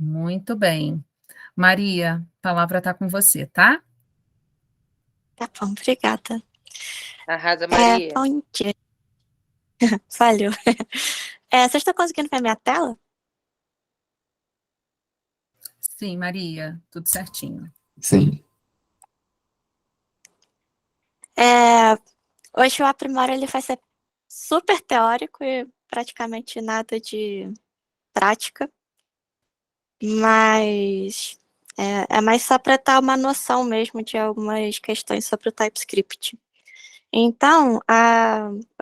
Muito bem. Maria, a palavra está com você, tá? Tá bom, obrigada. Arrasa, Maria. Bom dia. Valeu. Vocês estão conseguindo ver minha tela? Sim, Maria, tudo certinho. Sim. Hoje o Aprimora ele vai ser super teórico e praticamente nada de prática, mas é mais só para dar uma noção mesmo de algumas questões sobre o TypeScript. Então,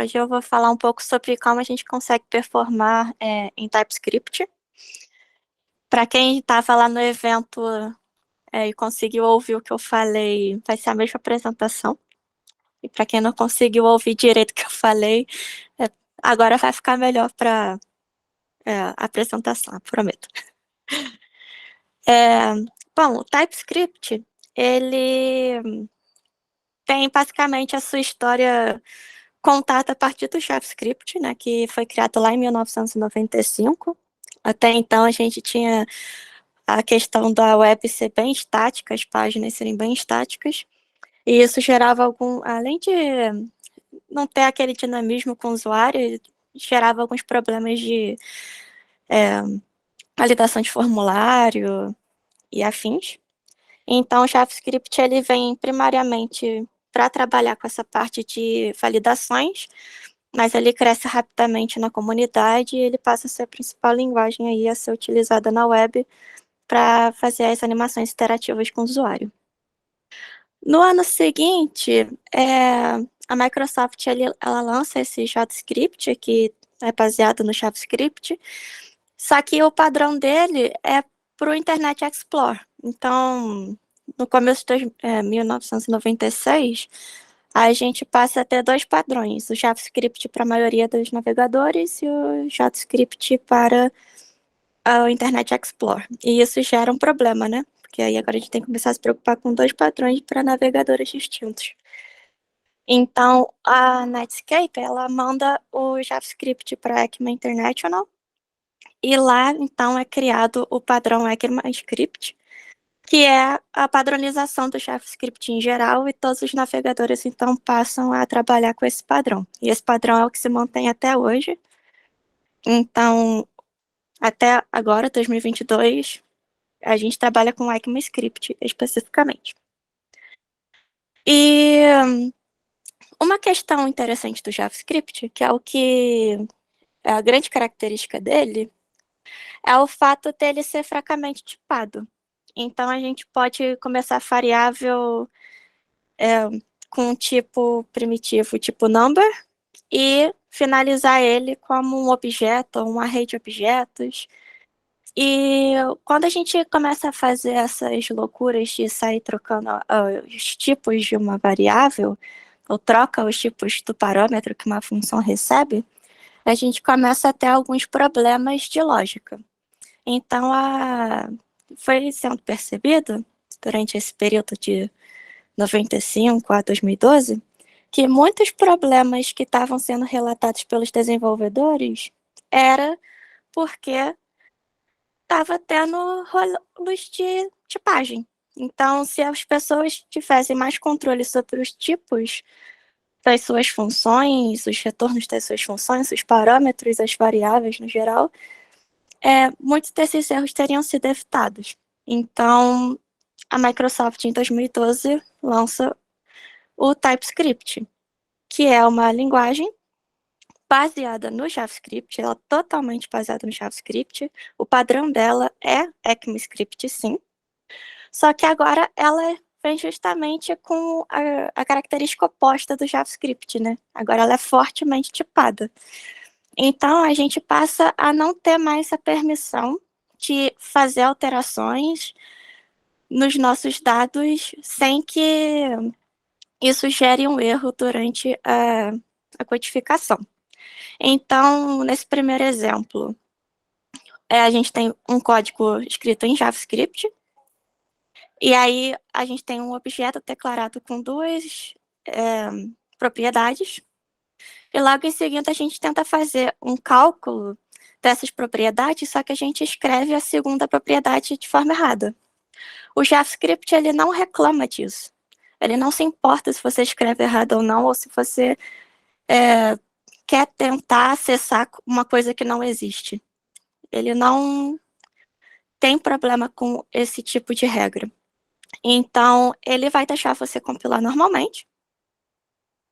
hoje eu vou falar um pouco sobre como a gente consegue performar em TypeScript. Para quem estava lá no evento e conseguiu ouvir o que eu falei, vai ser a mesma apresentação. E para quem não conseguiu ouvir direito o que eu falei, agora vai ficar melhor para a apresentação, prometo. Bom, o TypeScript, ele tem basicamente a sua história contada a partir do JavaScript, né, que foi criado lá em 1995. Até então a gente tinha a questão da web ser bem estática, as páginas serem bem estáticas, e isso gerava além de não ter aquele dinamismo com o usuário, gerava alguns problemas de validação de formulário e afins. Então, o JavaScript ele vem primariamente para trabalhar com essa parte de validações, mas ele cresce rapidamente na comunidade e ele passa a ser a principal linguagem aí a ser utilizada na web para fazer as animações interativas com o usuário. No ano seguinte, a Microsoft ela lança esse JavaScript, que é baseado no JavaScript, só que o padrão dele é para o Internet Explorer. Então, no começo de 1996, a gente passa a ter dois padrões, o JavaScript para a maioria dos navegadores e o JavaScript para o Internet Explorer. E isso gera um problema, né? Porque aí agora a gente tem que começar a se preocupar com dois padrões para navegadores distintos. Então, a Netscape, ela manda o JavaScript para a ECMA International, e lá, então, é criado o padrão ECMAScript, que é a padronização do JavaScript em geral, e todos os navegadores, então, passam a trabalhar com esse padrão. E esse padrão é o que se mantém até hoje. Então, até agora, 2022, a gente trabalha com ECMAScript especificamente. E uma questão interessante do JavaScript, que é o que é a grande característica dele, é o fato dele ser fracamente tipado. Então, a gente pode começar a variável com um tipo primitivo, tipo number, e finalizar ele como um objeto ou um array de objetos. E quando a gente começa a fazer essas loucuras de sair trocando os tipos de uma variável, ou troca os tipos do parâmetro que uma função recebe, a gente começa a ter alguns problemas de lógica. Então, foi sendo percebido, durante esse período de 95 a 2012, que muitos problemas que estavam sendo relatados pelos desenvolvedores era porque estava tendo rolos de tipagem. Então, se as pessoas tivessem mais controle sobre os tipos das suas funções, os retornos das suas funções, os parâmetros, as variáveis no geral, muitos desses erros teriam sido evitados. Então, a Microsoft, em 2012, lança o TypeScript, que é uma linguagem baseada no JavaScript, ela é totalmente baseada no JavaScript. O padrão dela é ECMAScript, sim. Só que agora ela vem justamente com a característica oposta do JavaScript, né? Agora ela é fortemente tipada. Então, a gente passa a não ter mais a permissão de fazer alterações nos nossos dados sem que isso gere um erro durante a codificação. Então, nesse primeiro exemplo, a gente tem um código escrito em JavaScript, e aí a gente tem um objeto declarado com duas propriedades, e logo em seguida a gente tenta fazer um cálculo dessas propriedades, só que a gente escreve a segunda propriedade de forma errada. O JavaScript, ele não reclama disso. Ele não se importa se você escreve errado ou não, ou se você quer tentar acessar uma coisa que não existe. Ele não tem problema com esse tipo de regra. Então, ele vai deixar você compilar normalmente.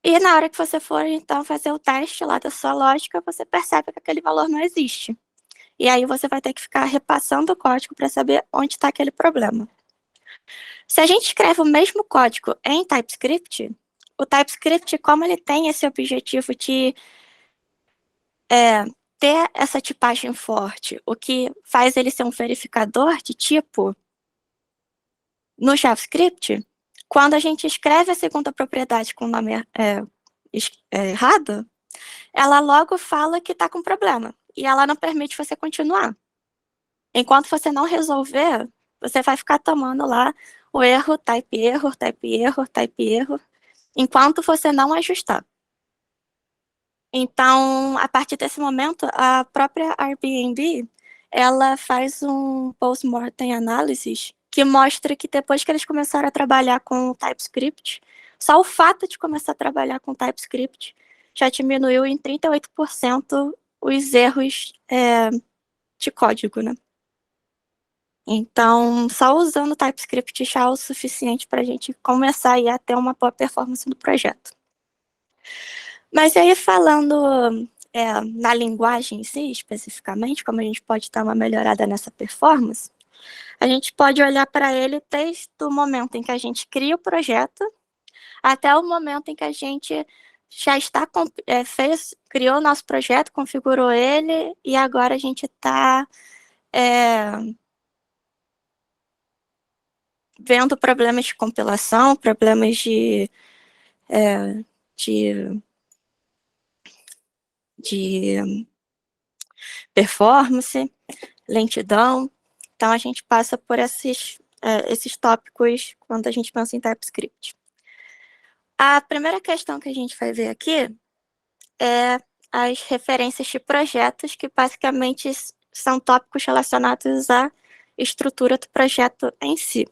E na hora que você for, então, fazer o teste lá da sua lógica, você percebe que aquele valor não existe. E aí você vai ter que ficar repassando o código para saber onde está aquele problema. Se a gente escreve o mesmo código em TypeScript, o TypeScript, como ele tem esse objetivo de ter essa tipagem forte, o que faz ele ser um verificador de tipo, no JavaScript, quando a gente escreve a segunda propriedade com o nome errado, ela logo fala que está com problema. E ela não permite você continuar. Enquanto você não resolver, você vai ficar tomando lá o erro, type error, type error, type error, enquanto você não ajustar. Então, a partir desse momento, a própria Airbnb, ela faz um post-mortem analysis que mostra que depois que eles começaram a trabalhar com o TypeScript, só o fato de começar a trabalhar com TypeScript já diminuiu em 38% os erros de código, né? Então, só usando o TypeScript já é o suficiente para a gente começar a ter uma boa performance no projeto. Mas aí, falando na linguagem em si, especificamente, como a gente pode dar uma melhorada nessa performance, a gente pode olhar para ele desde o momento em que a gente cria o projeto até o momento em que a gente já está criou o nosso projeto, configurou ele e agora a gente está vendo problemas de compilação, problemas de performance, lentidão. Então, a gente passa por esses tópicos quando a gente pensa em TypeScript. A primeira questão que a gente vai ver aqui é as referências de projetos, que basicamente são tópicos relacionados à estrutura do projeto em si.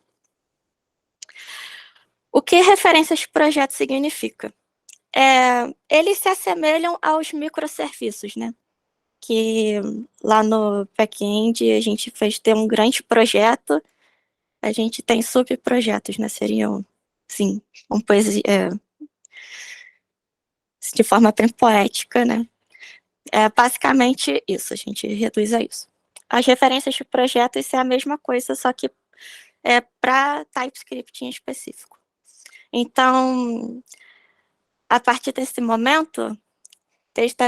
O que referências de projeto significa? Eles se assemelham aos microserviços, né? Que lá no back-end a gente fez ter um grande projeto, a gente tem subprojetos, né? Seriam, sim, de forma bem poética, né? É basicamente isso, a gente reduz a isso. As referências de projetos é a mesma coisa, só que é para TypeScript em específico. Então, a partir desse momento, desde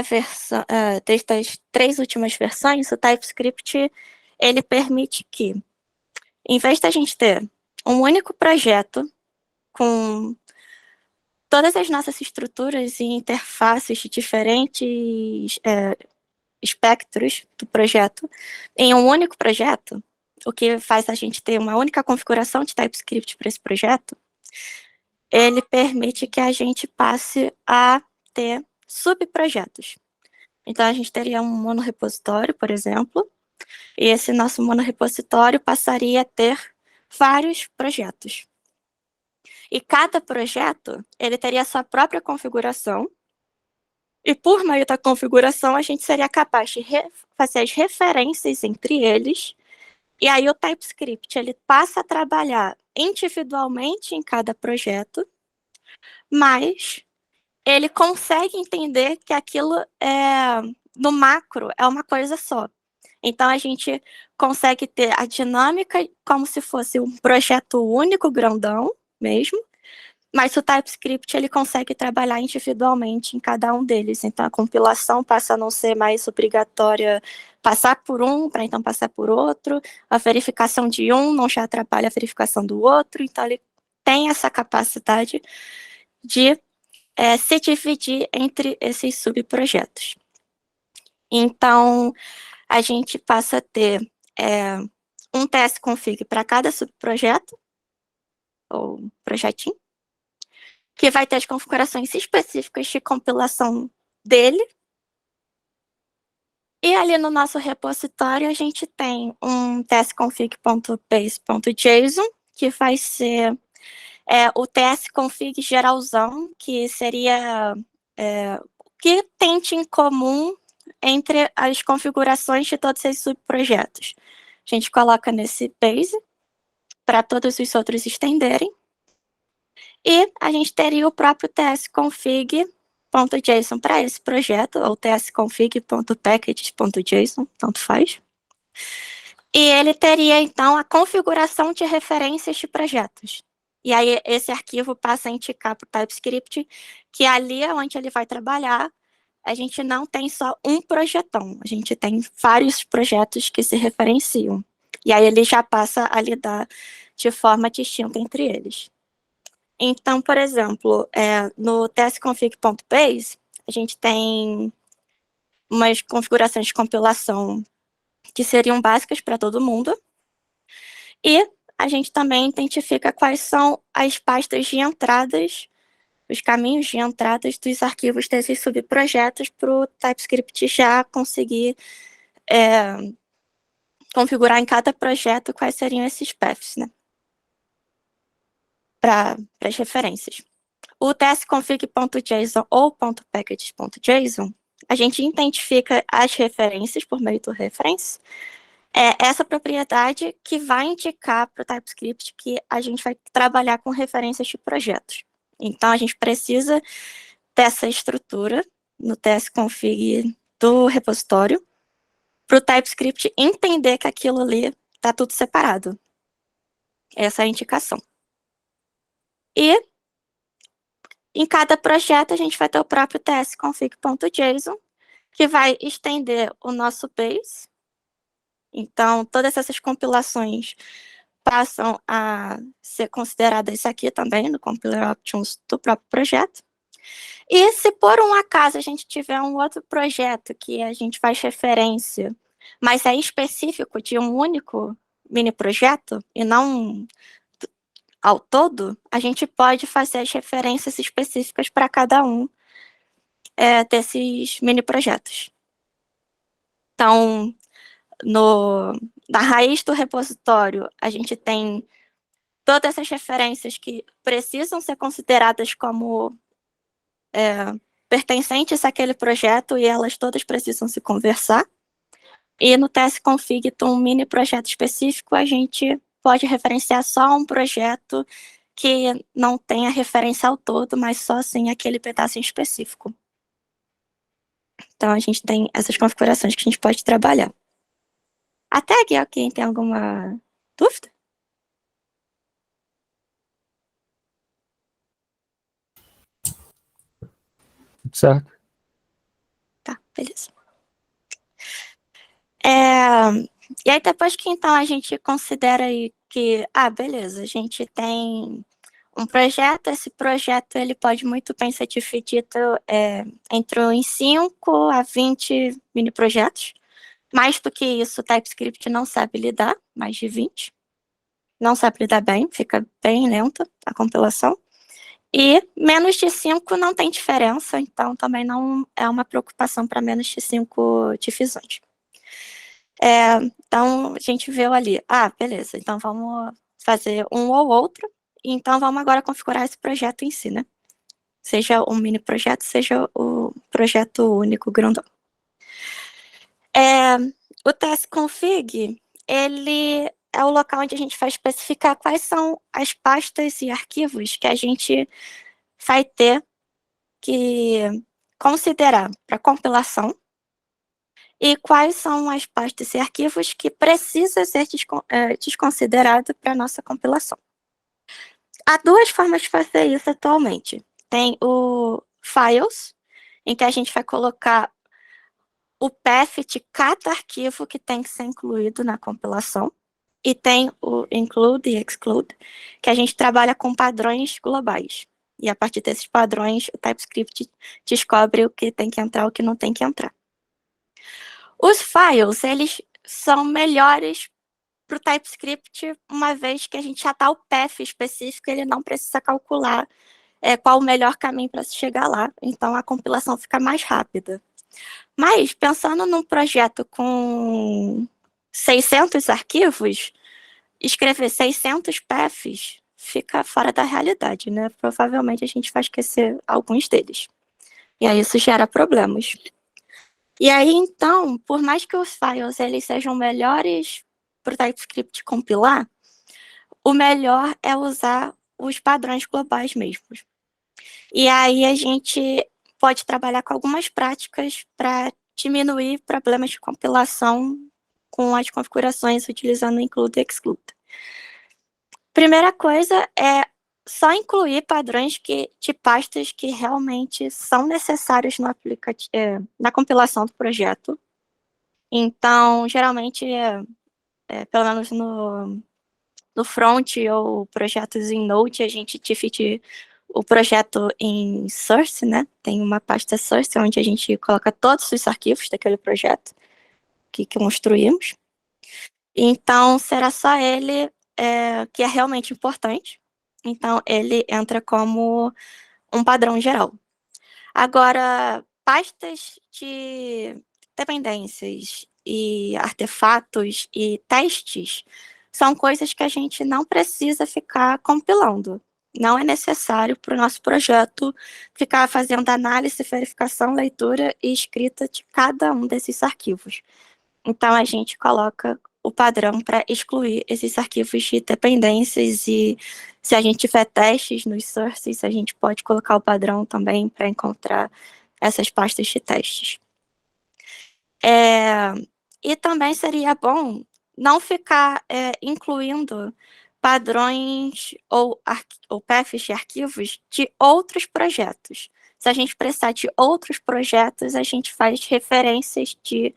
as 3 últimas versões, o TypeScript ele permite que, em vez da gente ter um único projeto com todas as nossas estruturas e interfaces de diferentes espectros do projeto em um único projeto, o que faz a gente ter uma única configuração de TypeScript para esse projeto, ele permite que a gente passe a ter subprojetos. Então, a gente teria um monorepositório, por exemplo, e esse nosso monorepositório passaria a ter vários projetos. E cada projeto, ele teria a sua própria configuração, e por meio da configuração, a gente seria capaz de fazer as referências entre eles, e aí o TypeScript, ele passa a trabalhar individualmente em cada projeto, mas ele consegue entender que aquilo no macro é uma coisa só. Então, a gente consegue ter a dinâmica como se fosse um projeto único, grandão mesmo, mas o TypeScript ele consegue trabalhar individualmente em cada um deles. Então, a compilação passa a não ser mais obrigatória passar por um para então passar por outro. A verificação de um não já atrapalha a verificação do outro. Então, ele tem essa capacidade de se dividir entre esses subprojetos. Então, a gente passa a ter um tsconfig para cada subprojeto, ou projetinho, que vai ter as configurações específicas de compilação dele, E ali no nosso repositório, a gente tem um tsconfig.base.json, que vai ser o tsconfig geralzão, que seria o que tem em comum entre as configurações de todos esses subprojetos. A gente coloca nesse base para todos os outros estenderem. E a gente teria o próprio tsconfig.json para esse projeto, ou tsconfig.packages.json, tanto faz. E ele teria, então, a configuração de referências de projetos. E aí, esse arquivo passa a indicar para o TypeScript que ali é onde ele vai trabalhar. A gente não tem só um projetão, a gente tem vários projetos que se referenciam. E aí, ele já passa a lidar de forma distinta entre eles. Então, por exemplo, no tsconfig.base, a gente tem umas configurações de compilação que seriam básicas para todo mundo. E a gente também identifica quais são as pastas de entradas, os caminhos de entradas dos arquivos desses subprojetos para o TypeScript já conseguir configurar em cada projeto quais seriam esses paths, né? Para as referências. O tsconfig.json ou .packages.json, a gente identifica as referências por meio do reference, essa propriedade que vai indicar para o TypeScript que a gente vai trabalhar com referências de projetos. Então, a gente precisa dessa estrutura no tsconfig do repositório para o TypeScript entender que aquilo ali está tudo separado. Essa é a indicação. E em cada projeto, a gente vai ter o próprio tsconfig.json, que vai estender o nosso base. Então, todas essas compilações passam a ser consideradas isso aqui também, no compiler options do próprio projeto. E se por um acaso a gente tiver um outro projeto que a gente faz referência, mas é específico de um único mini projeto e não ao todo, a gente pode fazer as referências específicas para cada um desses mini projetos. Então, na raiz do repositório, a gente tem todas essas referências que precisam ser consideradas como pertencentes àquele projeto e elas todas precisam se conversar. E no tsconfig, um mini projeto específico, a gente pode referenciar só um projeto que não tenha referência ao todo, mas só assim aquele pedaço em específico. Então, a gente tem essas configurações que a gente pode trabalhar. Até aqui, alguém tem alguma dúvida? Certo. Tá, beleza. E aí, depois que então a gente considera aí que, beleza, a gente tem um projeto, esse projeto ele pode muito bem ser dividido entre uns 5 a 20 mini projetos. Mais do que isso, o TypeScript não sabe lidar, mais de 20. Não sabe lidar bem, fica bem lenta a compilação. E menos de 5 não tem diferença, então também não é uma preocupação para menos de 5 divisões. Então, a gente viu ali, beleza, então vamos fazer um ou outro, então vamos agora configurar esse projeto em si, né? Seja um mini projeto, seja o projeto único grandão. O tsconfig, ele é o local onde a gente vai especificar quais são as pastas e arquivos que a gente vai ter que considerar para compilação e quais são as pastas e arquivos que precisam ser desconsiderados para a nossa compilação. Há 2 formas de fazer isso atualmente. Tem o files, em que a gente vai colocar o path de cada arquivo que tem que ser incluído na compilação. E tem o include e exclude, que a gente trabalha com padrões globais. E a partir desses padrões, o TypeScript descobre o que tem que entrar e o que não tem que entrar. Os files, eles são melhores para o TypeScript, uma vez que a gente já está o path específico, ele não precisa calcular qual o melhor caminho para se chegar lá. Então, a compilação fica mais rápida. Mas, pensando num projeto com 600 arquivos, escrever 600 paths fica fora da realidade, né? Provavelmente a gente vai esquecer alguns deles. E aí isso gera problemas. E aí, então, por mais que os files eles sejam melhores para o TypeScript compilar, o melhor é usar os padrões globais mesmos. E aí a gente pode trabalhar com algumas práticas para diminuir problemas de compilação com as configurações utilizando include e exclude. Primeira coisa é só incluir padrões de pastas que realmente são necessários no na compilação do projeto. Então, geralmente, pelo menos no front ou projetos em Node, a gente divide o projeto em source, né? Tem uma pasta source onde a gente coloca todos os arquivos daquele projeto que construímos. Então, será só ele que é realmente importante. Então, ele entra como um padrão geral. Agora, pastas de dependências e artefatos e testes são coisas que a gente não precisa ficar compilando. Não é necessário para o nosso projeto ficar fazendo análise, verificação, leitura e escrita de cada um desses arquivos. Então, a gente coloca o padrão para excluir esses arquivos de dependências e se a gente tiver testes nos sources, a gente pode colocar o padrão também para encontrar essas pastas de testes. E também seria bom não ficar incluindo padrões ou paths de arquivos de outros projetos. Se a gente precisar de outros projetos, a gente faz referências de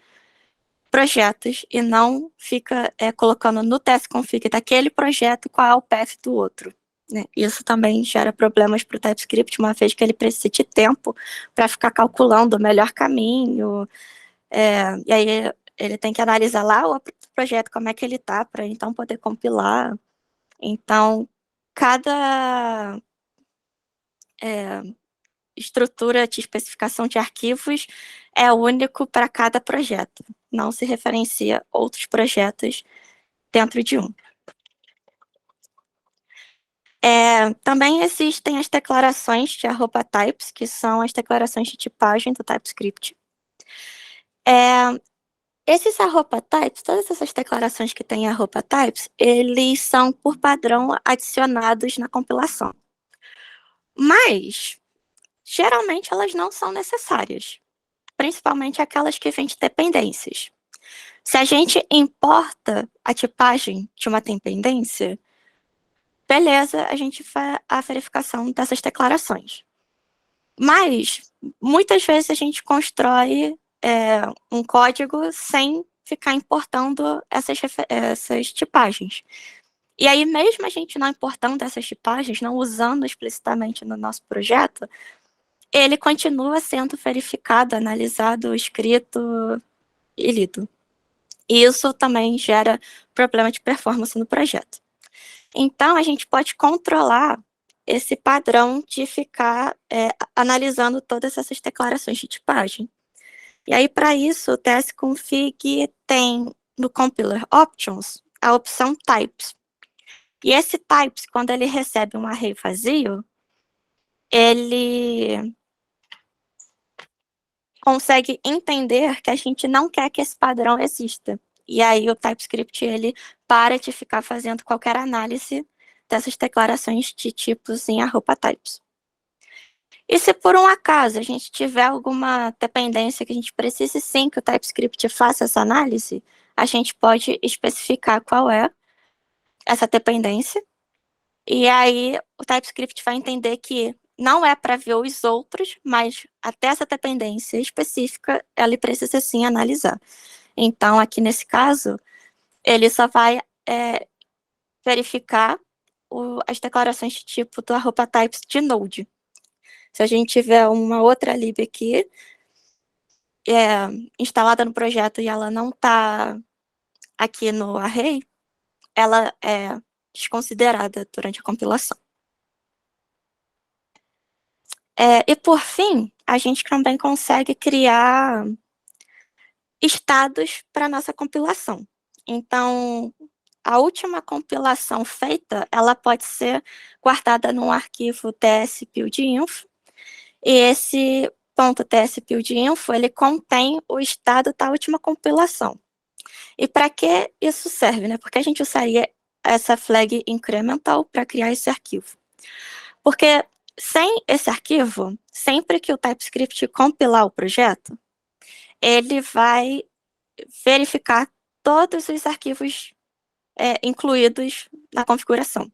projetos e não fica colocando no test-config daquele projeto qual é o path do outro. Né? Isso também gera problemas para o TypeScript, uma vez que ele precisa de tempo para ficar calculando o melhor caminho, e aí ele tem que analisar lá o projeto, como é que ele está, para então poder compilar. Então, cada estrutura de especificação de arquivos é único para cada projeto. Não se referencia outros projetos dentro de um. Também existem as declarações de @types, que são as declarações de tipagem do TypeScript. Esses @types, todas essas declarações que têm @types, eles são, por padrão, adicionados na compilação. Mas, geralmente, elas não são necessárias, principalmente aquelas que vêm de dependências. Se a gente importa a tipagem de uma dependência, beleza, a gente faz a verificação dessas declarações. Mas, muitas vezes, a gente constrói um código sem ficar importando essas tipagens. E aí, mesmo a gente não importando essas tipagens, não usando explicitamente no nosso projeto, ele continua sendo verificado, analisado, escrito e lido. E isso também gera problema de performance no projeto. Então, a gente pode controlar esse padrão de ficar analisando todas essas declarações de tipagem. E aí, para isso, o test-config tem no compiler options a opção types. E esse types, quando ele recebe um array vazio, ele consegue entender que a gente não quer que esse padrão exista. E aí o TypeScript ele para de ficar fazendo qualquer análise dessas declarações de tipos em @types. E se por um acaso a gente tiver alguma dependência que a gente precise sim que o TypeScript faça essa análise, a gente pode especificar qual é essa dependência. E aí o TypeScript vai entender que não é para ver os outros, mas até essa dependência específica, ele precisa sim analisar. Então, aqui nesse caso, ele só vai verificar as declarações de tipo do @types de Node. Se a gente tiver uma outra lib aqui, instalada no projeto e ela não está aqui no array, ela é desconsiderada durante a compilação. E por fim, a gente também consegue criar estados para nossa compilação. Então, a última compilação feita, ela pode ser guardada num arquivo tsbuildinfo, e esse .tsbuildinfo, ele contém o estado da última compilação. E para que isso serve, né? Por que a gente usaria essa flag incremental para criar esse arquivo? Porque sem esse arquivo, sempre que o TypeScript compilar o projeto, ele vai verificar todos os arquivos incluídos na configuração.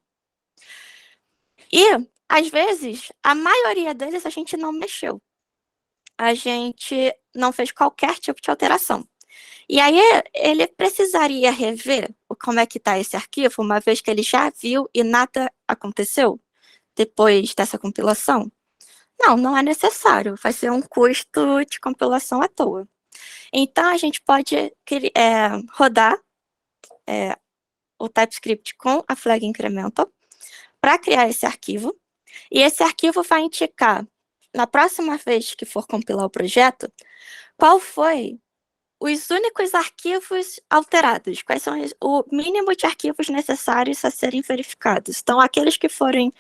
E, às vezes, a maioria deles a gente não mexeu. A gente não fez qualquer tipo de alteração. E aí, ele precisaria rever como é que está esse arquivo, uma vez que ele já viu e nada aconteceu depois dessa compilação? Não, não é necessário. Vai ser um custo de compilação à toa. Então, a gente pode rodar o TypeScript com a flag incremental para criar esse arquivo. E esse arquivo vai indicar, na próxima vez que for compilar o projeto, qual foi os únicos arquivos alterados, quais são o mínimo de arquivos necessários a serem verificados. Então, aqueles que forem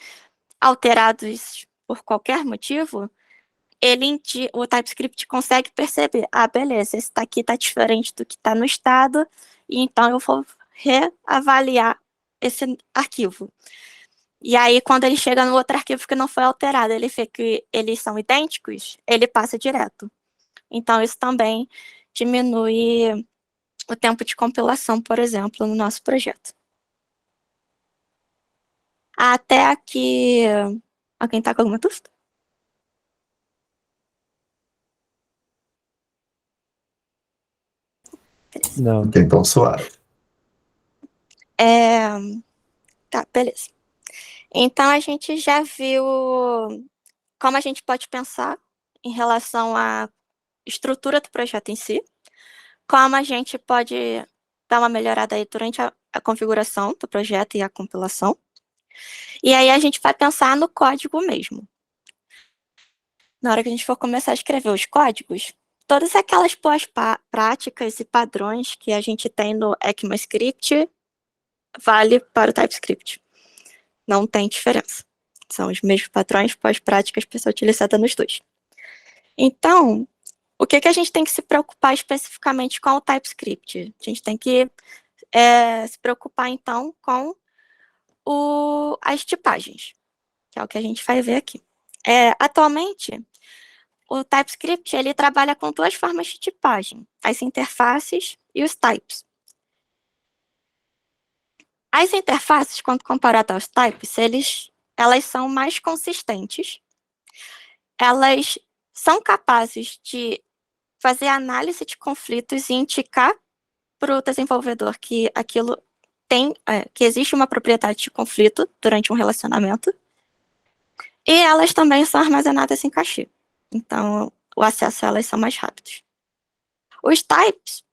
alterados por qualquer motivo, o TypeScript consegue perceber, beleza, esse daqui está diferente do que está no estado, e então eu vou reavaliar esse arquivo. E aí, quando ele chega no outro arquivo que não foi alterado, ele vê que eles são idênticos, ele passa direto. Então, isso também diminui o tempo de compilação, por exemplo, no nosso projeto. Até aqui, alguém está com alguma dúvida? Não. Ok, então suave. Tá, beleza. Então, a gente já viu como a gente pode pensar em relação à estrutura do projeto em si, como a gente pode dar uma melhorada aí durante a configuração do projeto e a compilação. E aí a gente vai pensar no código mesmo. Na hora que a gente for começar a escrever os códigos, todas aquelas boas práticas e padrões que a gente tem no ECMAScript vale para o TypeScript. Não tem diferença. São os mesmos padrões, pós-práticas para ser utilizada nos dois. Então, o que a gente tem que se preocupar especificamente com o TypeScript? A gente tem que se preocupar, então, com as tipagens, que é o que a gente vai ver aqui. Atualmente, o TypeScript ele trabalha com duas formas de tipagem, as interfaces e os types. As interfaces, quando comparadas aos types, elas são mais consistentes, elas são capazes de fazer análise de conflitos e indicar para o desenvolvedor que aquilo que existe uma propriedade de conflito durante um relacionamento, e elas também são armazenadas em cache. Então, o acesso a elas são mais rápidos. Os types,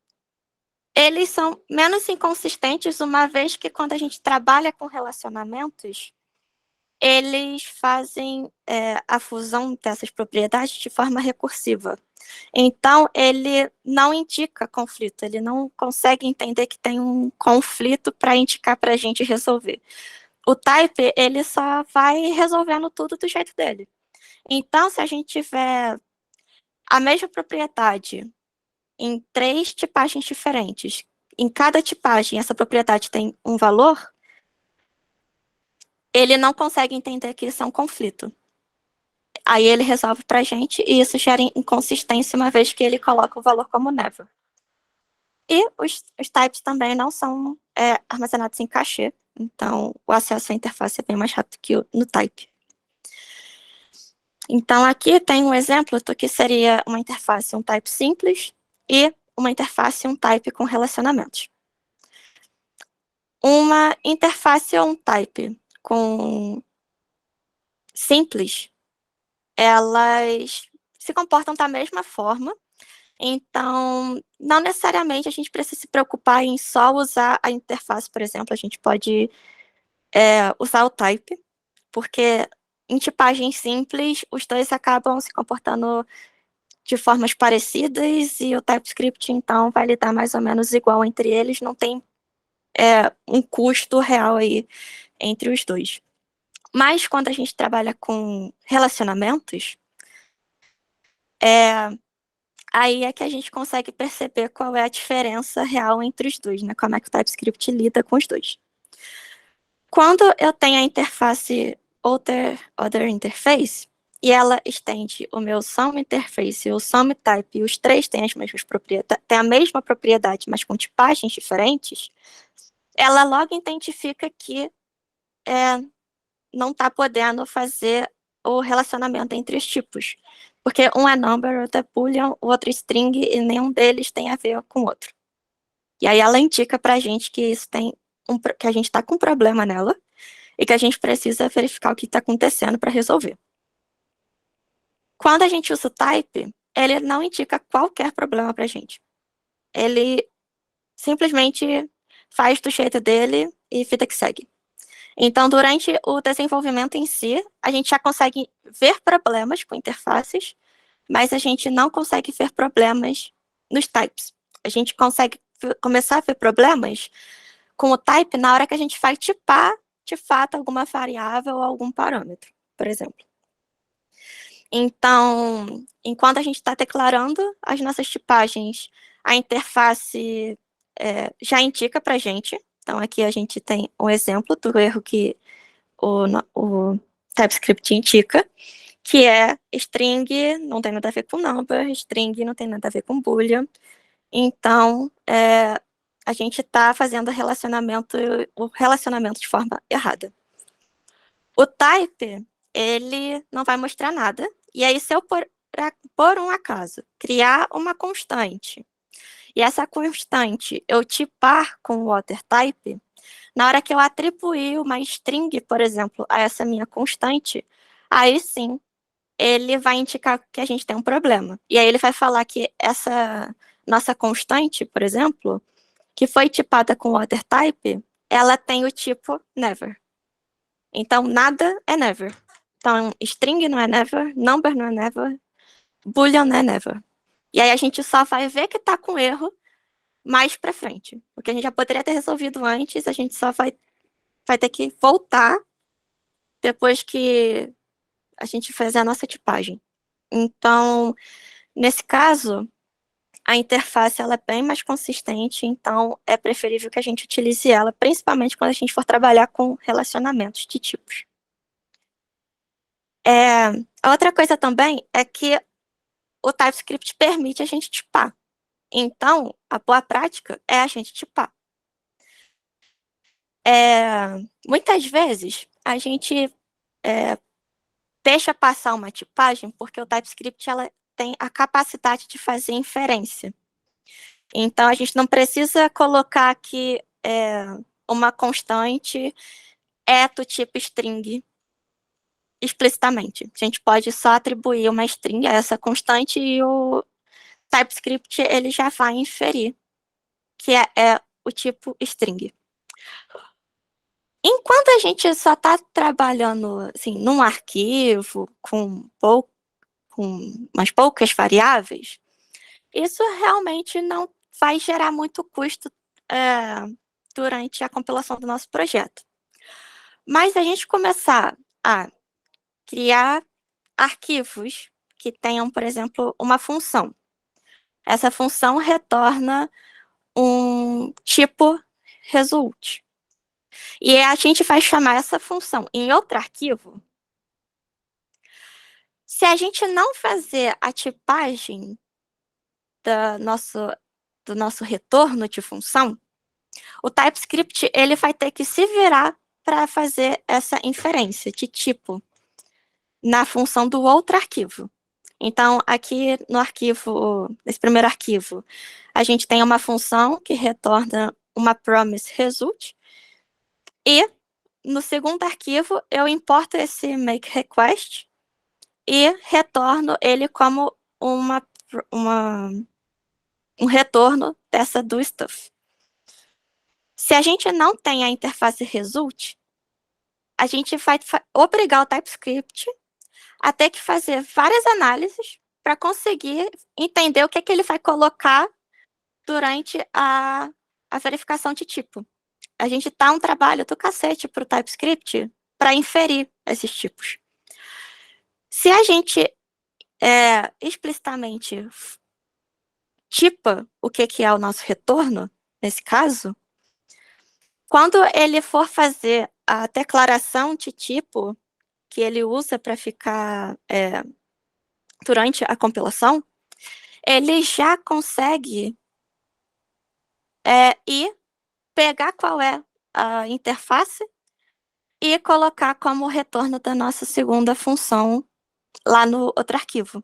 eles são menos inconsistentes, uma vez que quando a gente trabalha com relacionamentos, eles fazem a fusão dessas propriedades de forma recursiva. Então, ele não indica conflito, ele não consegue entender que tem um conflito para indicar para a gente resolver. O type, ele só vai resolvendo tudo do jeito dele. Então, se a gente tiver a mesma propriedade em 3 tipagens diferentes, em cada tipagem essa propriedade tem um valor, ele não consegue entender que isso é um conflito. Aí ele resolve para a gente e isso gera inconsistência, uma vez que ele coloca o valor como never. E os types também não são armazenados em cache, então o acesso à interface é bem mais rápido que no type. Então aqui tem um exemplo do que seria uma interface, um type simples, e uma interface, um type com relacionamentos. Uma interface ou um type com simples, elas se comportam da mesma forma, então não necessariamente a gente precisa se preocupar em só usar a interface, por exemplo, a gente pode usar o type, porque em tipagem simples, os dois acabam se comportando de formas parecidas e o TypeScript, então, vai lidar mais ou menos igual entre eles, não tem um custo real aí entre os dois. Mas quando a gente trabalha com relacionamentos, aí é que a gente consegue perceber qual é a diferença real entre os dois, né? Como é que o TypeScript lida com os dois. Quando eu tenho a interface Other Interface, e ela estende o meu Sum Interface e o Sum Type, e os três têm as mesmas propriedades, têm a mesma propriedade, mas com tipagens diferentes, ela logo identifica que não está podendo fazer o relacionamento entre os tipos. Porque um é number, outro é boolean, o outro é string, e nenhum deles tem a ver com o outro. E aí ela indica pra gente que isso que a gente está com um problema nela, e que a gente precisa verificar o que está acontecendo para resolver. Quando a gente usa o type, ele não indica qualquer problema pra gente. Ele simplesmente faz do jeito dele e vida que segue. Então, durante o desenvolvimento em si, a gente já consegue ver problemas com interfaces, mas a gente não consegue ver problemas nos types. A gente consegue começar a ver problemas com o type na hora que a gente vai tipar, de fato, alguma variável ou algum parâmetro, por exemplo. Então, enquanto a gente está declarando as nossas tipagens, a interface já indica para a gente. Então, aqui a gente tem um exemplo do erro que o TypeScript indica, que é string não tem nada a ver com number, string não tem nada a ver com boolean. Então, a gente está fazendo o relacionamento de forma errada. O type, ele não vai mostrar nada. E aí, se eu, por um acaso, criar uma constante, e essa constante eu tipar com o water type, na hora que eu atribuir uma string, por exemplo, a essa minha constante, aí sim, ele vai indicar que a gente tem um problema. E aí ele vai falar que essa nossa constante, por exemplo, que foi tipada com water type, ela tem o tipo never. Então, nada é never. Então, string não é never, number não é never, boolean não é never. E aí a gente só vai ver que está com erro mais para frente. Porque a gente já poderia ter resolvido antes, a gente só vai ter que voltar depois que a gente fizer a nossa tipagem. Então, nesse caso, a interface ela é bem mais consistente, então é preferível que a gente utilize ela, principalmente quando a gente for trabalhar com relacionamentos de tipos. A outra coisa também é que o TypeScript permite a gente tipar. Então, a boa prática é a gente tipar. Muitas vezes, a gente deixa passar uma tipagem porque o TypeScript ela tem a capacidade de fazer inferência. Então, a gente não precisa colocar aqui uma constante do tipo string explicitamente. A gente pode só atribuir uma string a essa constante e o TypeScript ele já vai inferir que é o tipo string. Enquanto a gente só está trabalhando assim, num arquivo com umas poucas variáveis, isso realmente não vai gerar muito custo durante a compilação do nosso projeto. Mas a gente começar a criar arquivos que tenham, por exemplo, uma função. Essa função retorna um tipo result. E a gente vai chamar essa função em outro arquivo. Se a gente não fazer a tipagem do nosso retorno de função, o TypeScript ele vai ter que se virar para fazer essa inferência de tipo na função do outro arquivo. Então, aqui nesse primeiro arquivo, a gente tem uma função que retorna uma promise result, e no segundo arquivo eu importo esse make request e retorno ele como um retorno dessa do stuff. Se a gente não tem a interface result, a gente vai obrigar o TypeScript a ter que fazer várias análises para conseguir entender o que ele vai colocar durante a verificação de tipo. A gente tá um trabalho do cacete para o TypeScript para inferir esses tipos. Se a gente explicitamente tipa o que é o nosso retorno, nesse caso, quando ele for fazer a declaração de tipo que ele usa para ficar durante a compilação, ele já consegue ir pegar qual é a interface e colocar como retorno da nossa segunda função lá no outro arquivo.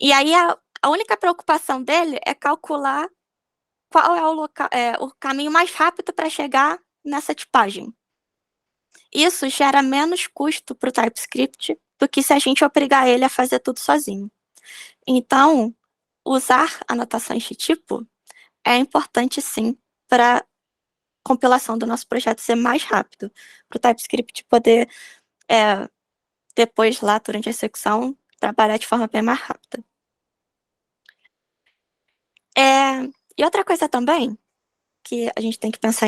E aí a única preocupação dele é calcular qual é o caminho mais rápido para chegar nessa tipagem. Isso gera menos custo para o TypeScript do que se a gente obrigar ele a fazer tudo sozinho. Então, usar anotações de tipo é importante, sim, para a compilação do nosso projeto ser mais rápido, para o TypeScript poder, depois, lá, durante a execução, trabalhar de forma bem mais rápida. E outra coisa também, que a gente tem que pensar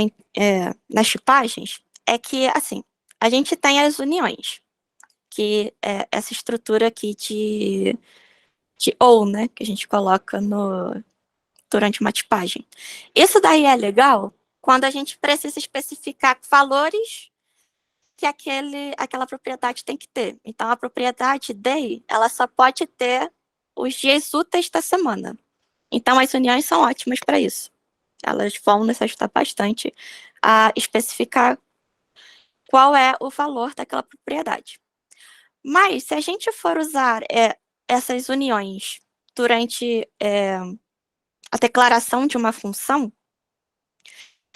nas tipagens, é que, assim, a gente tem as uniões, que é essa estrutura aqui de ou, né, que a gente coloca durante uma tipagem. Isso daí é legal quando a gente precisa especificar valores que aquela propriedade tem que ter. Então, a propriedade day, ela só pode ter os dias úteis da semana. Então, as uniões são ótimas para isso. Elas vão nos ajudar bastante a especificar qual é o valor daquela propriedade. Mas, se a gente for usar essas uniões durante a declaração de uma função,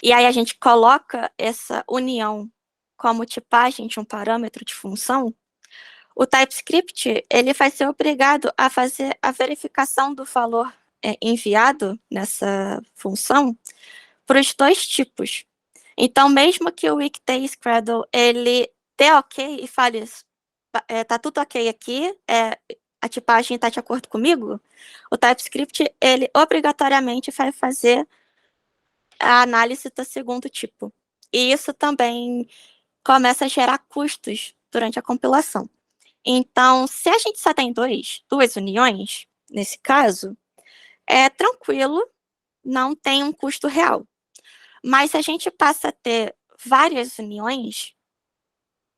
e aí a gente coloca essa união como tipagem de um parâmetro de função, o TypeScript ele vai ser obrigado a fazer a verificação do valor enviado nessa função para os dois tipos. Então, mesmo que o weekday Scradle ele dê ok e fale tá tudo ok aqui, a tipagem está de acordo comigo, o TypeScript ele obrigatoriamente vai fazer a análise do segundo tipo. E isso também começa a gerar custos durante a compilação. Então, se a gente só tem duas uniões, nesse caso, é tranquilo, não tem um custo real. Mas se a gente passa a ter várias uniões,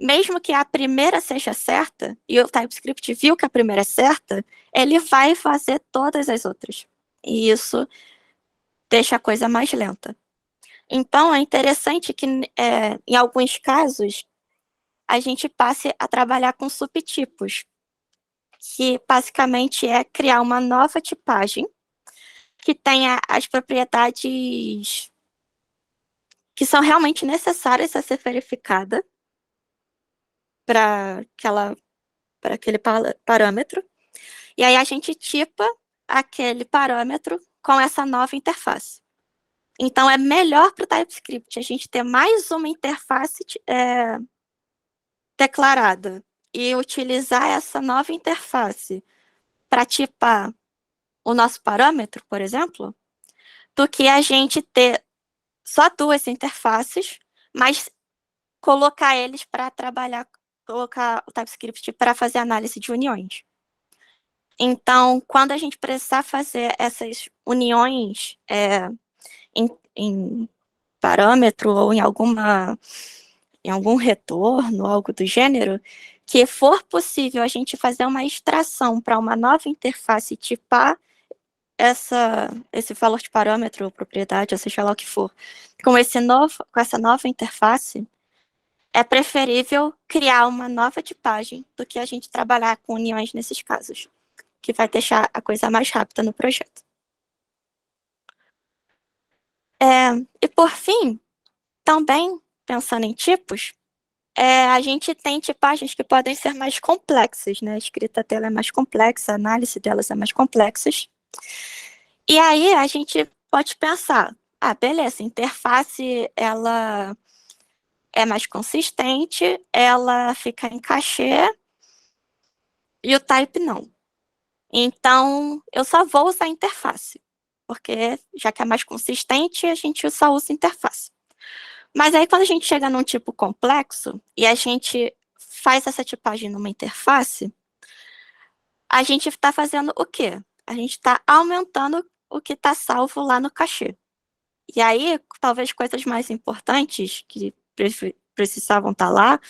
mesmo que a primeira seja certa, e o TypeScript viu que a primeira é certa, ele vai fazer todas as outras. E isso deixa a coisa mais lenta. Então, é interessante que, em alguns casos, a gente passe a trabalhar com subtipos, que basicamente é criar uma nova tipagem que tenha as propriedades que são realmente necessárias a ser verificada para aquele parâmetro. E aí a gente tipa aquele parâmetro com essa nova interface. Então, é melhor para o TypeScript a gente ter mais uma interface declarada e utilizar essa nova interface para tipar o nosso parâmetro, por exemplo, do que a gente ter só duas interfaces, mas colocar eles para trabalhar, colocar o TypeScript para fazer análise de uniões. Então, quando a gente precisar fazer essas uniões em parâmetro ou em algum retorno, algo do gênero, que for possível a gente fazer uma extração para uma nova interface tipar esse valor de parâmetro ou propriedade, ou seja lá o que for, com essa nova interface, é preferível criar uma nova tipagem do que a gente trabalhar com uniões nesses casos, que vai deixar a coisa mais rápida no projeto. E por fim, também pensando em tipos, a gente tem tipagens que podem ser mais complexas, né? A escrita dela é mais complexa, a análise delas é mais complexa. E aí a gente pode pensar, beleza, a interface ela é mais consistente, ela fica em cachê e o type não. Então, eu só vou usar a interface, porque já que é mais consistente, a gente só usa a interface. Mas aí, quando a gente chega num tipo complexo e a gente faz essa tipagem numa interface, a gente está fazendo o quê? A gente está aumentando o que está salvo lá no cachê. E aí, talvez coisas mais importantes que precisavam estar lá,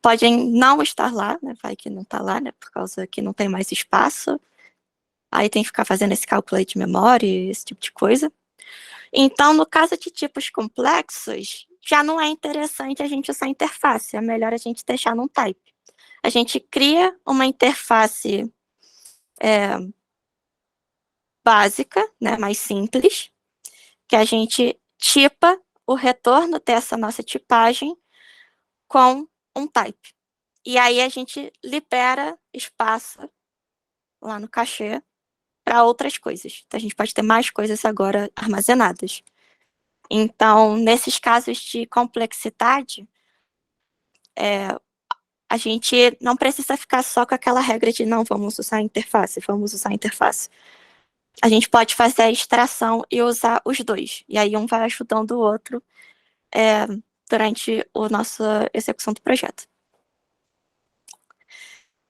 podem não estar lá, né? Vai que não está lá, né? Por causa que não tem mais espaço. Aí tem que ficar fazendo esse calculate memory, esse tipo de coisa. Então, no caso de tipos complexos, já não é interessante a gente usar interface. É melhor a gente deixar num type. A gente cria uma interface básica, né, mais simples, que a gente tipa o retorno dessa nossa tipagem com um type. E aí a gente libera espaço lá no cachê para outras coisas. Então, a gente pode ter mais coisas agora armazenadas. Então, nesses casos de complexidade, a gente não precisa ficar só com aquela regra de não, vamos usar a interface, vamos usar a interface. A gente pode fazer a extração e usar os dois. E aí um vai ajudando o outro durante a nossa execução do projeto.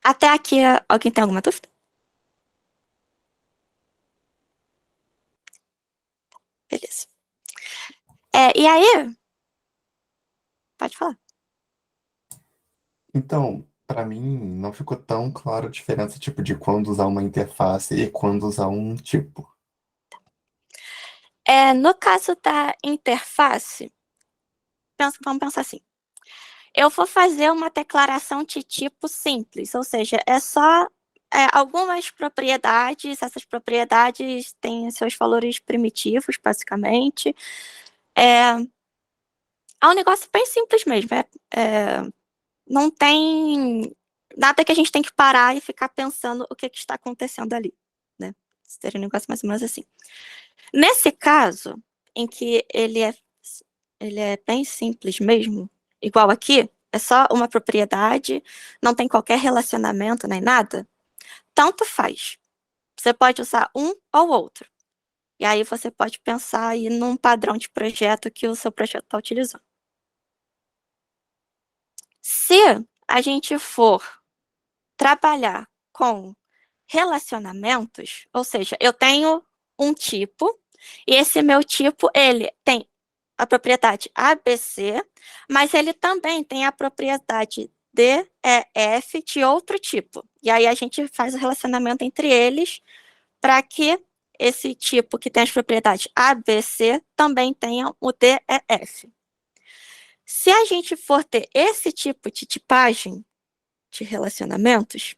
Até aqui, alguém tem alguma dúvida? Beleza. E aí, pode falar. Então, para mim, não ficou tão claro a diferença, tipo, de quando usar uma interface e quando usar um tipo. No caso da interface, vamos pensar assim. Eu vou fazer uma declaração de tipo simples, ou seja, é só algumas propriedades, essas propriedades têm seus valores primitivos, basicamente. É um negócio bem simples mesmo. Não tem nada que a gente tem que parar e ficar pensando o que está acontecendo ali, né? Seria um negócio mais ou menos assim. Nesse caso, em que ele é bem simples mesmo, igual aqui, é só uma propriedade, não tem qualquer relacionamento nem nada, tanto faz. Você pode usar um ou outro. E aí você pode pensar aí num padrão de projeto que o seu projeto está utilizando. Se a gente for trabalhar com relacionamentos, ou seja, eu tenho um tipo, e esse meu tipo, ele tem a propriedade ABC, mas ele também tem a propriedade D, E, F de outro tipo. E aí a gente faz o relacionamento entre eles para que esse tipo que tem as propriedades ABC também tenha o D, E, F. Se a gente for ter esse tipo de tipagem de relacionamentos,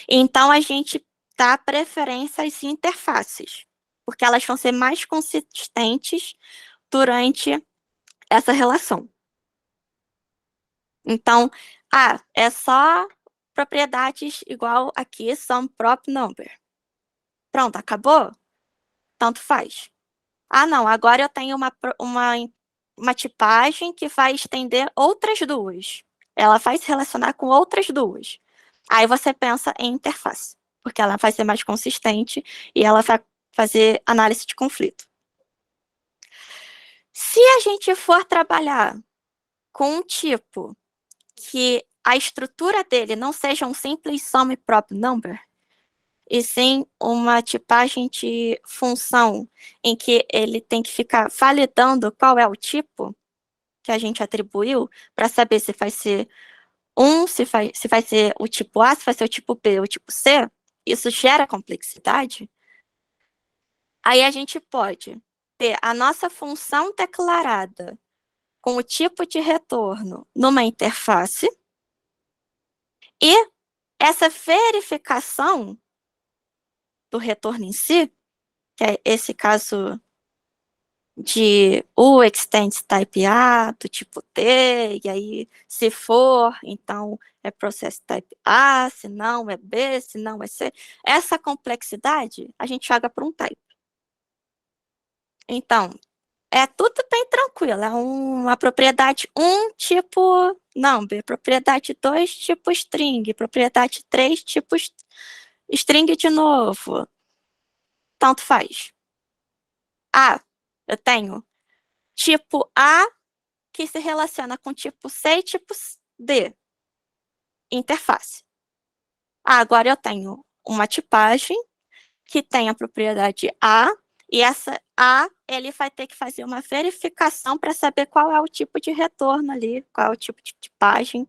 então a gente dá preferência às interfaces, porque elas vão ser mais consistentes durante essa relação. Então, é só propriedades igual aqui, sum prop number. Pronto, acabou? Tanto faz. Não, agora eu tenho uma tipagem que vai estender outras duas. Ela vai se relacionar com outras duas. Aí você pensa em interface, porque ela vai ser mais consistente e ela vai fazer análise de conflito. Se a gente for trabalhar com um tipo que a estrutura dele não seja um simples sum prop number, e sim uma tipagem de função em que ele tem que ficar validando qual é o tipo que a gente atribuiu para saber se vai ser se vai ser o tipo A, se vai ser o tipo B ou o tipo C, isso gera complexidade. Aí a gente pode ter a nossa função declarada com o tipo de retorno numa interface e essa verificação do retorno em si, que é esse caso de o extends type A do tipo T, e aí se for, então é process type A, se não é B, se não é C. Essa complexidade a gente joga para um type. Então, É tudo bem tranquilo. É uma propriedade 1, tipo number. Propriedade 2, tipo string. Propriedade 3, tipo string de novo. Tanto faz. Eu tenho tipo A que se relaciona com tipo C e tipo D. Interface. Agora eu tenho uma tipagem que tem a propriedade A, e essa A, ele vai ter que fazer uma verificação para saber qual é o tipo de retorno ali, qual é o tipo de tipagem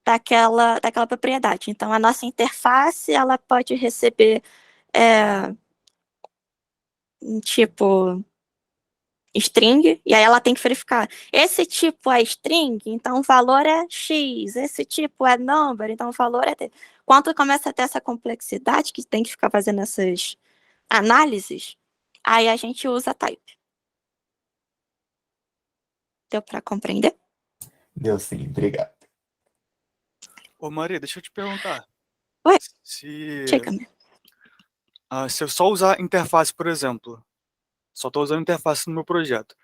daquela propriedade. Então, a nossa interface, ela pode receber um tipo string, e aí ela tem que verificar. Esse tipo é string, então o valor é X. Esse tipo é number, então o valor é T. Quando começa a ter essa complexidade, que tem que ficar fazendo essas análises, aí a gente usa type. Deu para compreender? Deu sim, obrigado. Ô, Maria, deixa eu te perguntar. Oi, Se, diga-me. se eu só usar interface, por exemplo, só estou usando interface no meu projeto,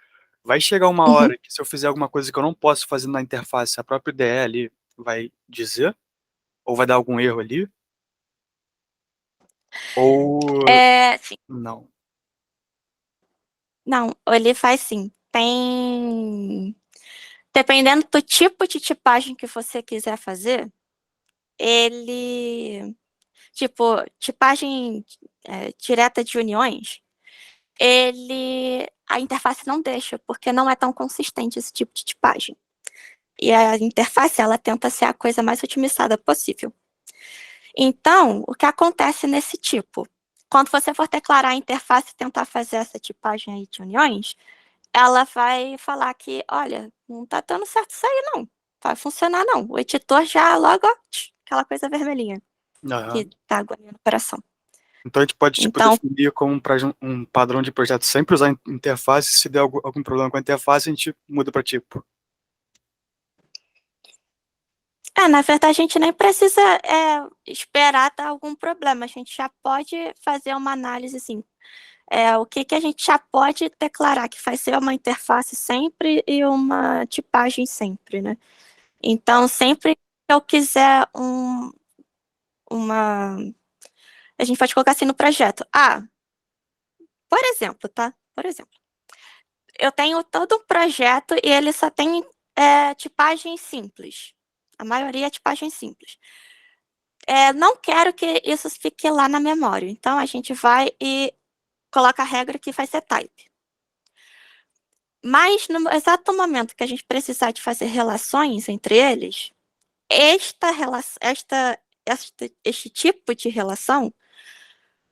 vai chegar uma Uhum. hora que se eu fizer alguma coisa que eu não posso fazer na interface, a própria IDE ali vai dizer? Ou vai dar algum erro ali? Ou Sim. não? Não, ele faz sim. Dependendo do tipo de tipagem que você quiser fazer, ele. Tipo, tipagem direta de uniões, a interface não deixa, porque não é tão consistente esse tipo de tipagem. E a interface, ela tenta ser a coisa mais otimizada possível. Então, o que acontece nesse tipo? Quando você for declarar a interface e tentar fazer essa tipagem aí de uniões, ela vai falar que, olha, não tá dando certo isso aí, não. Vai funcionar, não. O editor já logo, aquela coisa vermelhinha que Aham. tá agoniando o coração. Então a gente pode tipo, Então, definir como um padrão de projeto sempre usar interface. Se der algum problema com a interface, a gente muda para tipo. na verdade, a gente nem precisa esperar dar algum problema. A gente já pode fazer uma análise, assim, o que a gente já pode declarar que vai ser uma interface sempre e uma tipagem sempre, né? Então, sempre que eu quiser uma... A gente pode colocar assim no projeto. Por exemplo, tá? Por exemplo, eu tenho todo um projeto e ele só tem tipagem simples. A maioria é tipagem simples. Não quero que isso fique lá na memória. Então, a gente vai e coloca a regra que vai ser type. Mas, no exato momento que a gente precisar de fazer relações entre eles, este tipo de relação,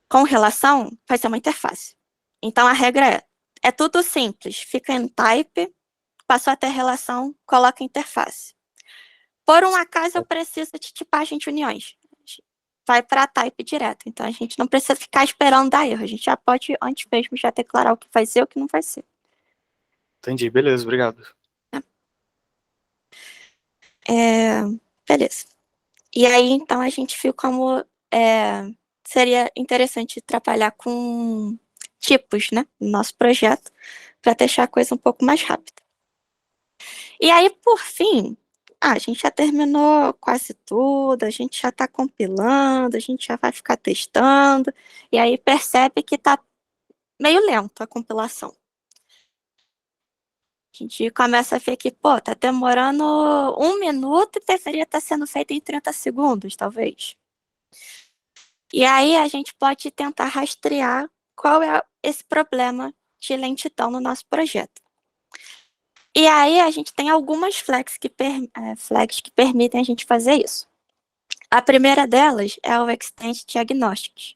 com relação, vai ser uma interface. Então, a regra é tudo simples. Fica em type, passou a ter relação, coloca interface. Por um acaso, eu preciso de tipagem de uniões. Vai para type direto. Então, a gente não precisa ficar esperando dar erro. A gente já pode, antes mesmo, já declarar o que vai ser e o que não vai ser. Entendi, beleza, obrigado. Beleza. E aí, então, a gente viu como seria interessante trabalhar com tipos, né, no nosso projeto, para deixar a coisa um pouco mais rápida. E aí, por fim, a gente já terminou quase tudo, a gente já está compilando, a gente já vai ficar testando, e aí percebe que está meio lento a compilação. A gente começa a ver que, tá demorando 1 minuto e deveria estar sendo feito em 30 segundos, talvez. E aí a gente pode tentar rastrear qual é esse problema de lentidão no nosso projeto. E aí a gente tem algumas flags que permitem a gente fazer isso. A primeira delas é o Extend Diagnostics,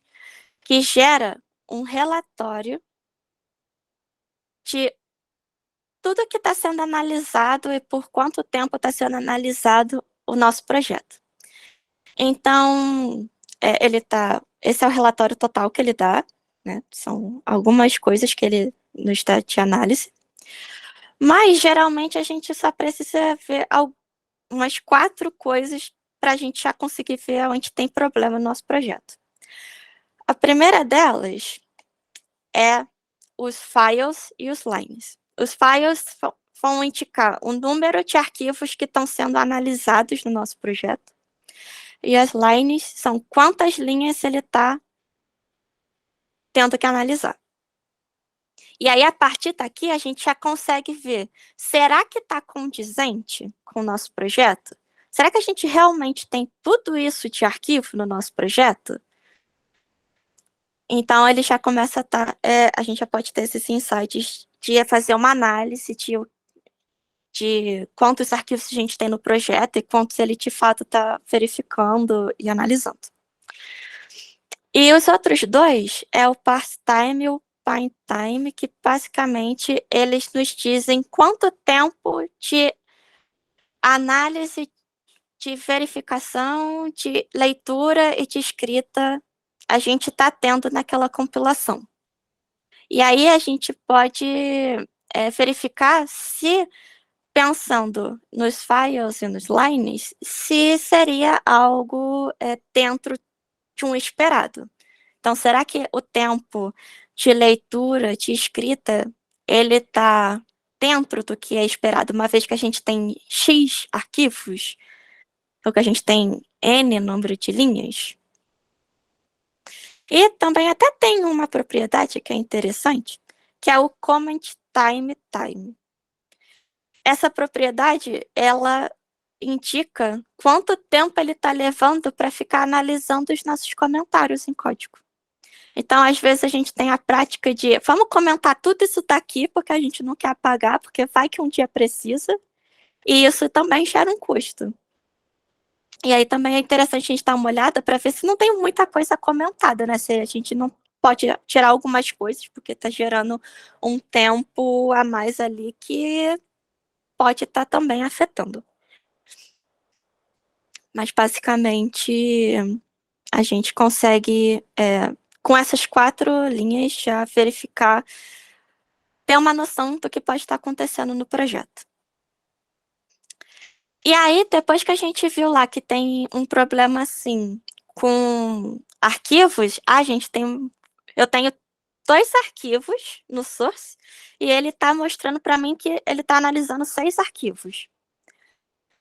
que gera um relatório de tudo que está sendo analisado e por quanto tempo está sendo analisado o nosso projeto. Então, esse é o relatório total que ele dá, né? São algumas coisas que ele nos dá de análise. Mas, geralmente, a gente só precisa ver umas 4 coisas para a gente já conseguir ver onde tem problema no nosso projeto. A primeira delas é os files e os lines. os files vão indicar o número de arquivos que estão sendo analisados no nosso projeto. E as lines são quantas linhas ele está tendo que analisar. E aí, a partir daqui, a gente já consegue ver, será que está condizente com o nosso projeto? Será que a gente realmente tem tudo isso de arquivo no nosso projeto? Então, ele já começa a estar, a gente já pode ter esses insights de fazer uma análise de quantos arquivos a gente tem no projeto e quantos ele, de fato, está verificando e analisando. E os outros dois é o parse time e o bind time, que basicamente eles nos dizem quanto tempo de análise, de verificação, de leitura e de escrita a gente está tendo naquela compilação. E aí a gente pode verificar se, pensando nos files e nos lines, se seria algo dentro de um esperado. Então, será que o tempo de leitura, de escrita, ele está dentro do que é esperado, uma vez que a gente tem X arquivos, ou que a gente tem N número de linhas? E também até tem uma propriedade que é interessante, que é o comment time. Essa propriedade, ela indica quanto tempo ele está levando para ficar analisando os nossos comentários em código. Então, às vezes, a gente tem a prática de vamos comentar tudo isso daqui, porque a gente não quer apagar, porque vai que um dia precisa, e isso também gera um custo. E aí também é interessante a gente dar uma olhada para ver se não tem muita coisa comentada, né? Se a gente não pode tirar algumas coisas, porque está gerando um tempo a mais ali que pode estar também afetando. Mas, basicamente, a gente consegue, com essas 4 linhas, já verificar, ter uma noção do que pode estar acontecendo no projeto. E aí, depois que a gente viu lá que tem um problema, assim, com arquivos, eu tenho 2 arquivos no source, e ele está mostrando para mim que ele está analisando 6 arquivos.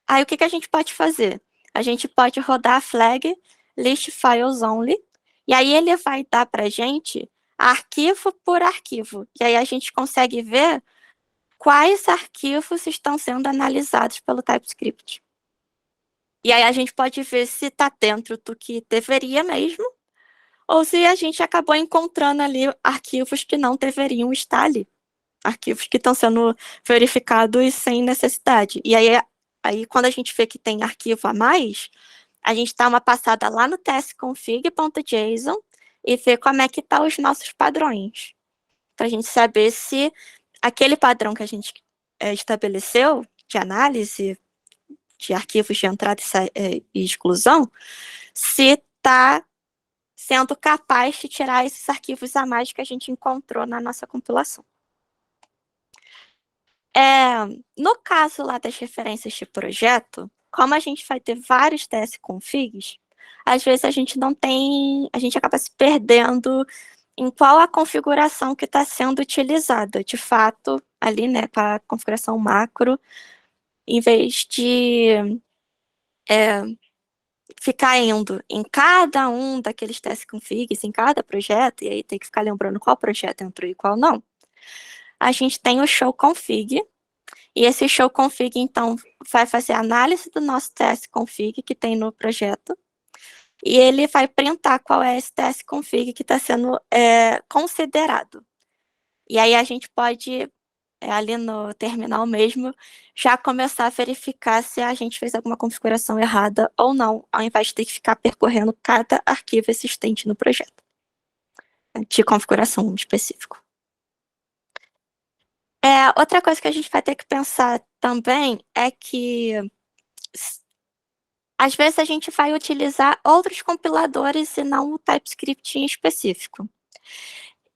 Aí, o que a gente pode fazer? A gente pode rodar a flag list files only, e aí ele vai dar para a gente arquivo por arquivo. E aí a gente consegue ver quais arquivos estão sendo analisados pelo TypeScript. E aí a gente pode ver se está dentro do que deveria mesmo, ou se a gente acabou encontrando ali arquivos que não deveriam estar ali. Arquivos que estão sendo verificados sem necessidade. E aí quando a gente vê que tem arquivo a mais, a gente dá uma passada lá no testconfig.json e ver como é que estão os nossos padrões. Para a gente saber se aquele padrão que a gente estabeleceu de análise de arquivos de entrada e exclusão, se está sendo capaz de tirar esses arquivos a mais que a gente encontrou na nossa compilação. No caso lá das referências de projeto, como a gente vai ter vários tsconfigs, às vezes a gente acaba se perdendo em qual a configuração que está sendo utilizada. De fato, ali, né, com a configuração macro, em vez de ficar indo em cada um daqueles tsconfigs, em cada projeto, e aí tem que ficar lembrando qual projeto entrou e qual não, a gente tem o showConfig, e esse showConfig, então, vai fazer a análise do nosso tsconfig que tem no projeto, e ele vai printar qual é esse tsconfig que está sendo considerado. E aí a gente pode, ali no terminal mesmo, já começar a verificar se a gente fez alguma configuração errada ou não, ao invés de ter que ficar percorrendo cada arquivo existente no projeto, de configuração específico. Outra coisa que a gente vai ter que pensar também é que às vezes a gente vai utilizar outros compiladores e não o TypeScript em específico.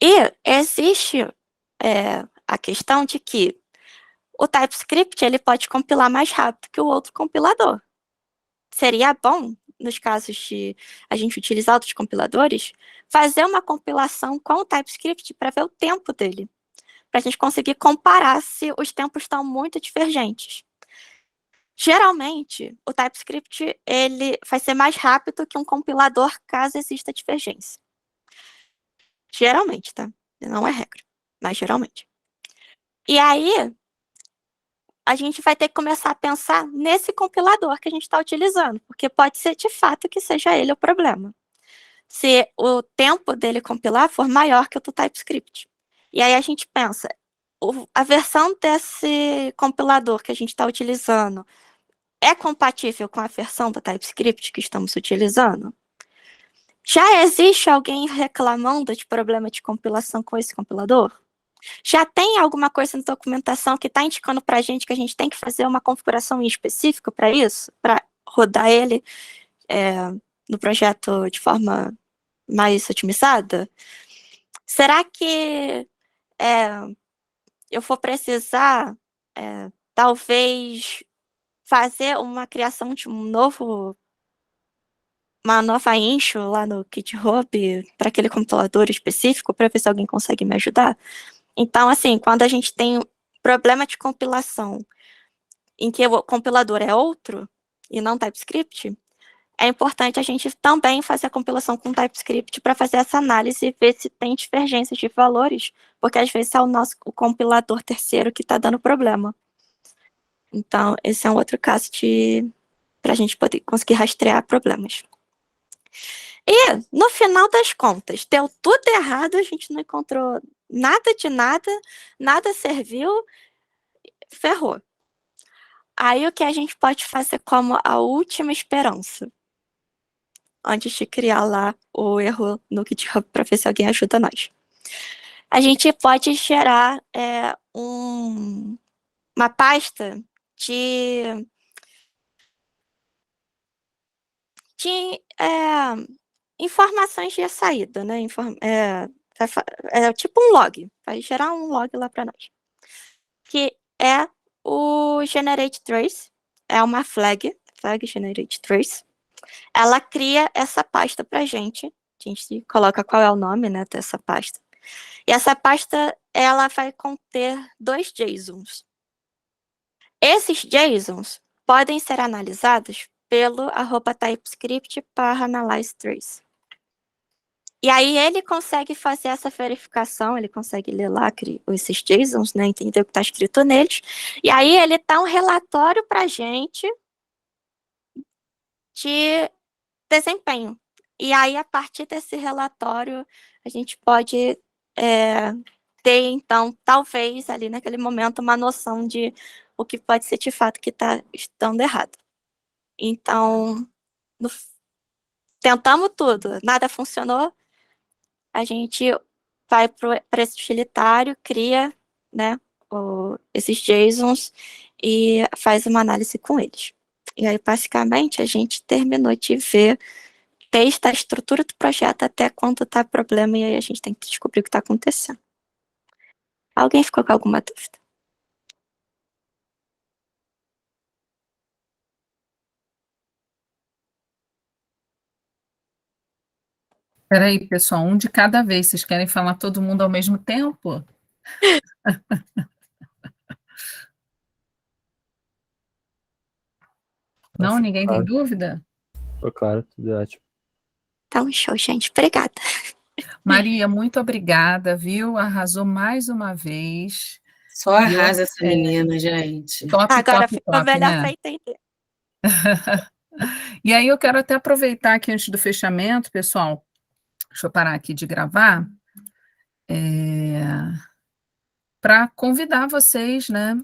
E existe a questão de que o TypeScript ele pode compilar mais rápido que o outro compilador. Seria bom, nos casos de a gente utilizar outros compiladores, fazer uma compilação com o TypeScript para ver o tempo dele. para a gente conseguir comparar se os tempos estão muito divergentes. Geralmente, o TypeScript ele vai ser mais rápido que um compilador caso exista divergência. Geralmente, tá? Não é regra, mas geralmente. E aí, a gente vai ter que começar a pensar nesse compilador que a gente está utilizando, porque pode ser de fato que seja ele o problema. Se o tempo dele compilar for maior que o do TypeScript. E aí a gente pensa, a versão desse compilador que a gente está utilizando é compatível com a versão do TypeScript que estamos utilizando? Já existe alguém reclamando de problema de compilação com esse compilador? Já tem alguma coisa na documentação que está indicando para a gente que a gente tem que fazer uma configuração específica para isso? Para rodar ele no projeto de forma mais otimizada? Será que eu vou precisar, talvez, fazer uma criação de uma nova issue lá no GitHub para aquele compilador específico para ver se alguém consegue me ajudar? Então, assim, quando a gente tem problema de compilação em que o compilador é outro e não TypeScript, é importante a gente também fazer a compilação com TypeScript para fazer essa análise e ver se tem divergências de valores, porque às vezes é o compilador terceiro que está dando problema. Então, esse é um outro caso para a gente poder conseguir rastrear problemas. E, no final das contas, deu tudo errado, a gente não encontrou nada de nada, nada serviu, ferrou. Aí, o que a gente pode fazer como a última esperança? Antes de criar lá o erro no GitHub para ver se alguém ajuda nós. A gente pode gerar uma pasta de informações de saída, né? É tipo um log, vai gerar um log lá para nós. Que é o generate trace, é uma flag generate trace. Ela cria essa pasta para a gente coloca qual é o nome, né, dessa pasta. E essa pasta, ela vai conter 2 JSONs. Esses JSONs podem ser analisados pelo @typescript/analyzeTrace. E aí ele consegue fazer essa verificação, ele consegue ler lá esses JSONs, né, entender o que está escrito neles, e aí ele dá um relatório para a gente de desempenho. E aí, a partir desse relatório, a gente pode ter, então, talvez, ali naquele momento, uma noção de o que pode ser de fato que está estando errado. Então, tentamos tudo, nada funcionou, a gente vai para esse utilitário, cria, né, esses JSONs e faz uma análise com eles. E aí, basicamente, a gente terminou de ver desde a estrutura do projeto até quando está problema, e aí a gente tem que descobrir o que está acontecendo. Alguém ficou com alguma dúvida? Espera aí, pessoal, um de cada vez. Vocês querem falar todo mundo ao mesmo tempo? Não, ninguém tem dúvida? Ficou claro, tudo ótimo. Então, show, gente. Obrigada. Maria, muito obrigada, viu? Arrasou mais uma vez. Só arrasa essa menina, gente. Top, Agora top, ficou top, melhor né? para entender. E aí eu quero até aproveitar aqui antes do fechamento, pessoal, deixa eu parar aqui de gravar, para convidar vocês, né,